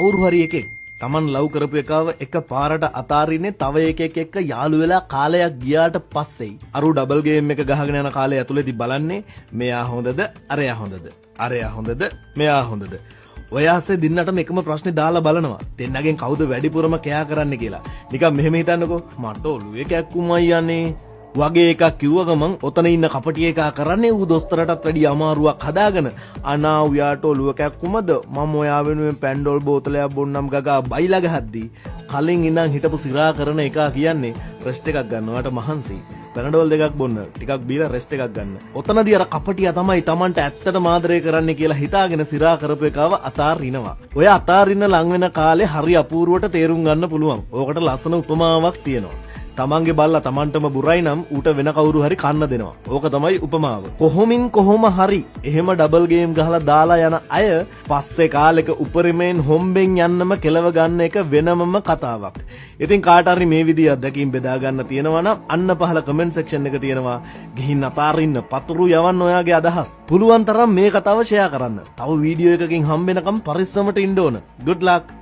කවුරු හරි එකෙක් Taman ලව් කරපු එකව එක පාරට අතාරින්නේ තව එකෙක් එක්ක යාළු වෙලා කාලයක් ගියාට පස්සේ අරු ඩබල් ගේම් එක ගහගෙන යන කාලය ඇතුළේදී බලන්නේ මෙයා හොඳද අරයා හොඳද අරයා හොඳද මෙයා හොඳද ඔය ASCII දින්නටම එකම ප්‍රශ්නේ දාලා බලනවා දෙන්නගෙන් කවුද වැඩිපුරම කෑ කරන්නේ කියලා නිකන් මෙහෙම හිතන්නකෝ මට ඔළුවේ කැක්කුමයි යන්නේ වගේ එකක් කිව්ව ගමන් ඔතන ඉන්න කපටි එකා කරන්නේ ඌ දොස්තරටත් වැඩි අමාරුවක් හදාගෙන අනා උයාට ඔළුව කැක්කුමද මම ඔයා වෙනුවෙන් පැන්ඩෝල් බෝතලයක් බොන්නම් ගගා බයිලා ගහද්දි කලින් ඉඳන් හිටපු සිරා කරන එකා කියන්නේ රෙස්ට් එකක් ගන්නවට මහන්සි පැනඩෝල් දෙකක් බොන්න ටිකක් බීලා රෙස්ට් එකක් ගන්න. ඔතනදී අර කපටියා තමයි Tamanට ඇත්තටම ආදරය කරන්නේ කියලා හිතාගෙන සිරා කරපු එකව අතාරිනවා. ඔය අතාරින්න ලං වෙන කාලේ හරි අපූර්වට තේරුම් ගන්න පුළුවන්. ඕකට ලස්සන උපමාවක් තියෙනවා. තමන්ගේ බල්ලා තමන්ටම බුරයි නම් ඌට වෙන කවුරු හරි කන්න දෙනවා. ඕක තමයි උපමාව. කොහොමින් කොහොම හරි එහෙම ඩබල් ගේම් ගහලා දාලා යන අය පස්සේ කාලෙක උපරිමයෙන් හොම්බෙන් යන්නම කෙලව ගන්න එක වෙනමම කතාවක්. ඉතින් කාට හරි මේ විදිහේ අත්දැකීම් බෙදා ගන්න තියෙනවා නම් අන්න පහල කමෙන්ට් සෙක්ෂන් එක තියෙනවා. ගිහින් අතාරින්න පතුරු යවන්න ඔයාගේ අදහස්. පුළුවන් තරම් මේ කතාව ෂෙයා කරන්න. තව වීඩියෝ එකකින් හම්බෙනකම් පරිස්සමට ඉන්න ඕන. good luck.